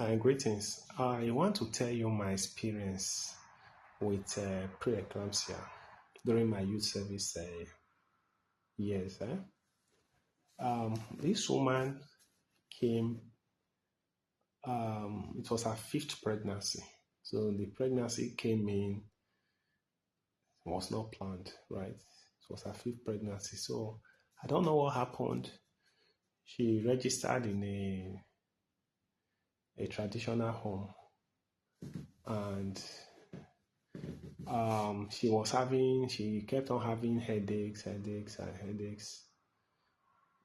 Greetings. I want to tell you my experience with preeclampsia during my youth service years. This woman came, it was her fifth pregnancy. So the pregnancy came in, was not planned, right? It was her fifth pregnancy. So I don't know what happened. She registered in a traditional home, and she kept on having headaches, and headaches.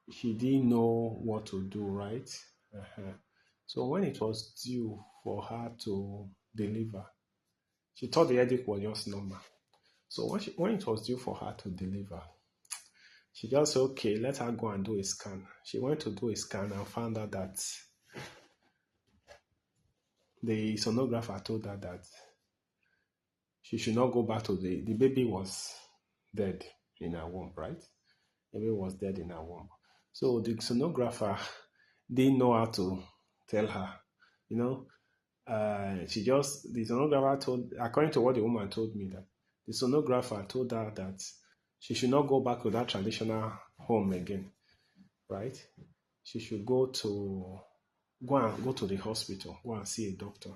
She didn't know what to do, right? Uh-huh. So when it was due for her to deliver, she thought the headache was just normal. So when it was due for her to deliver, she just said, okay, let her go and do a scan. She went to do a scan and found out that the sonographer told her that she should not go back to the baby was dead in her womb, right? The baby was dead in her womb. So the sonographer didn't know how to tell her, you know. The sonographer told, according to what the woman told me, that the sonographer told her that she should not go back to that traditional home again, right? She should go to the hospital, go and see a doctor,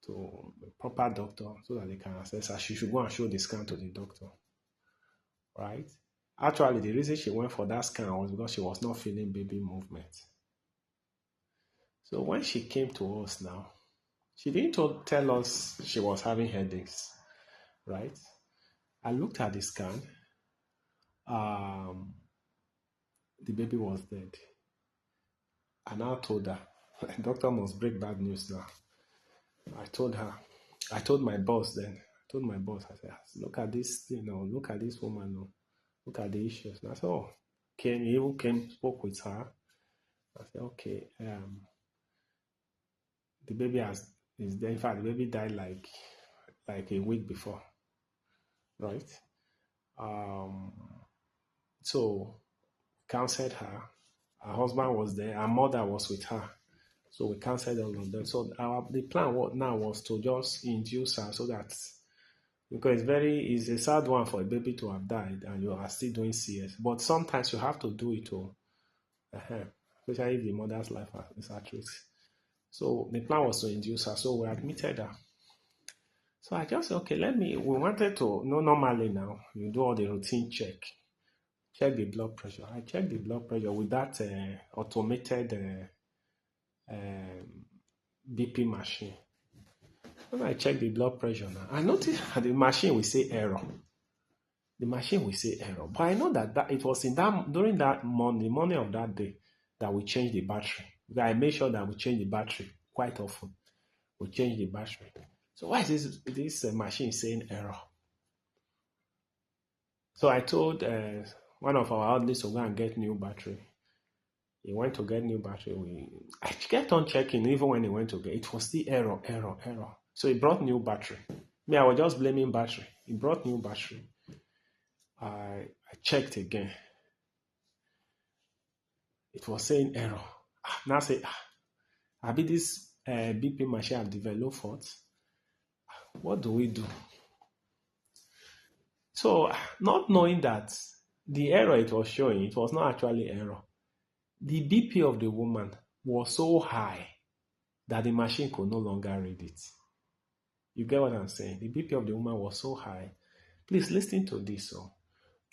to a proper doctor, so that they can assess her. She should go and show the scan to the doctor, right? Actually, the reason she went for that scan was because she was not feeling baby movement. So when she came to us now, she didn't tell us she was having headaches, right? I looked at the scan. Um, the baby was dead. I now told her, doctor must break bad news now. I told my boss then, I said, look at this, look at this woman, look at the issues. And I said, oh, he even came, spoke with her. I said, okay, the baby is dead. In fact, the baby died like a week before, right? So counseled her. Her husband was there. Her mother was with her. So we counseled all of them. So the plan was to just induce her, so that, because it's a sad one for a baby to have died and you are still doing CS. But sometimes you have to do it too, especially if the mother's life is at risk. So the plan was to induce her. So we admitted her. So I just said, okay, we wanted to know, normally now, you do all the routine check the blood pressure. I checked the blood pressure with that automated BP machine. When I check the blood pressure now, I noticed that the machine will say error. But I know that it was during that morning, the morning of that day, that we changed the battery. I made sure that we change the battery quite often. We change the battery. So why is this machine saying error? So I told one of our outlets to go and get new battery. He went to get new battery. I kept on checking, even when he went to get it, was still error. So he brought new battery. I was just blaming battery. He brought new battery. I checked again. It was saying error. Now I say, maybe this BP machine have developed faults. What do we do? So, not knowing that the error it was showing, it was not actually error. The BP of the woman was so high that the machine could no longer read it. You get what I'm saying? The BP of the woman was so high. Please listen to this,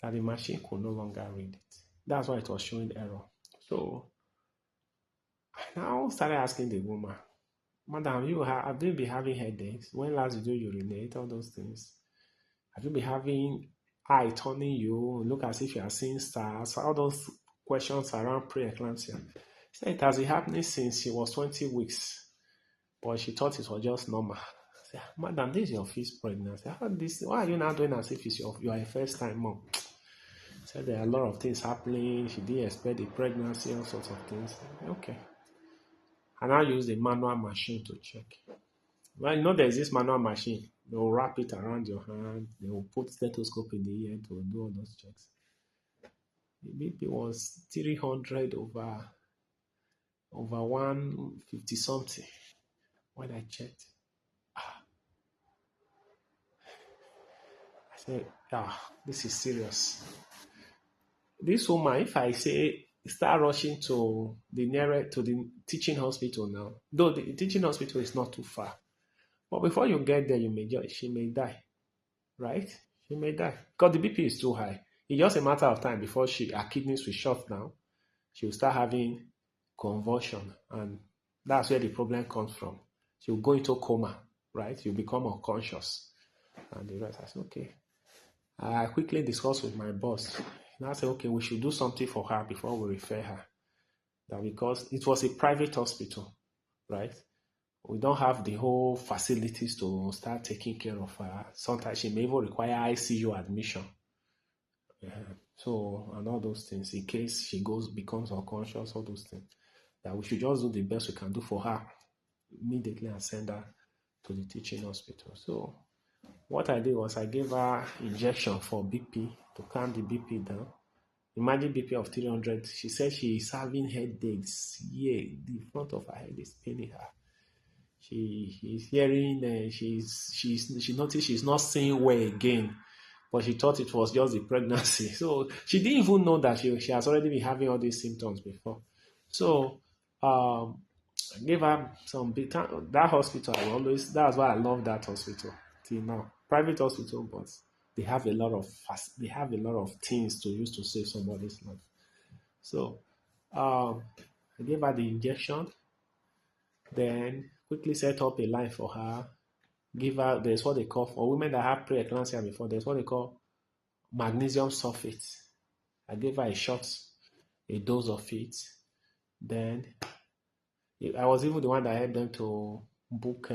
that the machine could no longer read it. That's why it was showing error. So I now started asking the woman, Madam, have you been having headaches? When last did you urinate? All those things. Have you been having eye turning you? Look as if you are seeing stars. All those questions around preeclampsia. She said it has been happening since she was 20 weeks, but she thought it was just normal. I said, Madam, this is your fifth pregnancy. Why are you now doing as if you are a first time mom? She said there are a lot of things happening. She didn't expect the pregnancy, all sorts of things. Okay. And I use the manual machine to check. Well, there's this manual machine. They will wrap it around your hand. They will put stethoscope in the ear to do all those checks. The BP was 300 over 150 something when I checked. I said, this is serious. This woman, if I say start rushing to the nearest to the teaching hospital now, though the teaching hospital is not too far, but before you get there, she may die, right? She may die because the BP is too high. It's just a matter of time before her kidneys will shut down. She will start having convulsion, and that's where the problem comes from. She will go into coma, right? You'll become unconscious, and the rest. I said, okay. I quickly discussed with my boss. And I said, okay, we should do something for her before we refer her. That because it was a private hospital, right? We don't have the whole facilities to start taking care of her. Sometimes she may even require ICU admission. So, and all those things, in case she becomes unconscious, all those things. That we should just do the best we can do for her immediately and send her to the teaching hospital. So, what I did was I gave her injection for BP to calm the BP down. Imagine BP of 300. She said she is having headaches. Yeah, the front of her head is paining her. She's hearing. She noticed she's not seeing well again, but she thought it was just the pregnancy. So she didn't even know that she has already been having all these symptoms before. So I gave her some big time. That hospital, that's why I love that hospital till now. Private hospital, but they have a lot of things to use to save somebody's life. So I gave her the injection, then quickly set up a line for her. Give her, there's what they call, for women that have preeclampsia before, there's what they call magnesium sulfate. I gave her a dose of it. Then I was even the one that helped them to book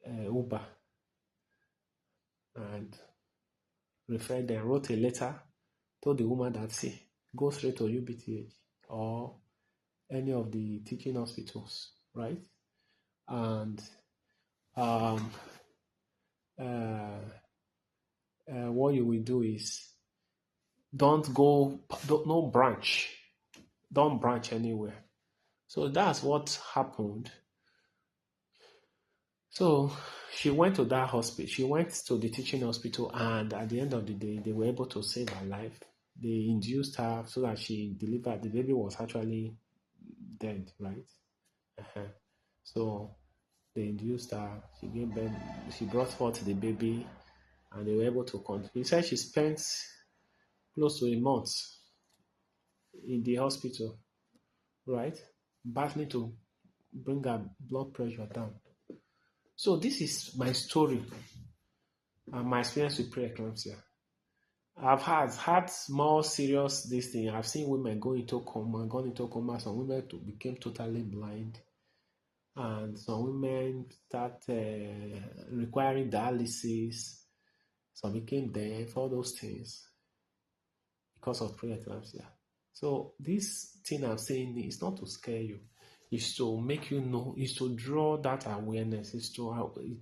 Uber and referred them, wrote a letter, told the woman that, see, go straight to UBTH or any of the teaching hospitals, right? And what you will do is don't branch anywhere. So that's what happened. So she went to that hospital. She went to the teaching hospital, and at the end of the day, they were able to save her life. They induced her so that she delivered. The baby was actually dead, right? So they induced her. She gave birth. She brought forth the baby, and they were able to continue. He said she spent close to a month in the hospital, right? Battling to bring her blood pressure down. So this is my story and my experience with preeclampsia. I've had more serious this thing. I've seen women gone into coma. Some women became totally blind, and some women start requiring dialysis. Some became deaf. All those things because of preeclampsia. So this thing I'm saying is not to scare you. Is to make you know, is to draw that awareness, is to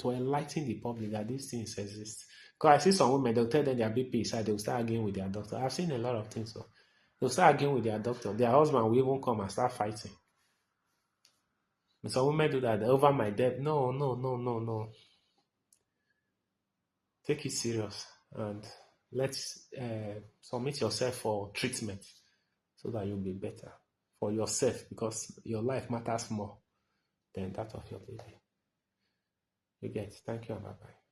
enlighten the public that these things exist. Because I see some women, they'll tell them their BP is high, they'll start arguing with their doctor. I've seen a lot of things. So they'll start arguing with their doctor. Their husband will even come and start fighting. And some women do that over my death. No. Take it serious and let's submit yourself for treatment so that you'll be better for yourself, because your life matters more than that of your baby. You get it. Thank you and bye-bye.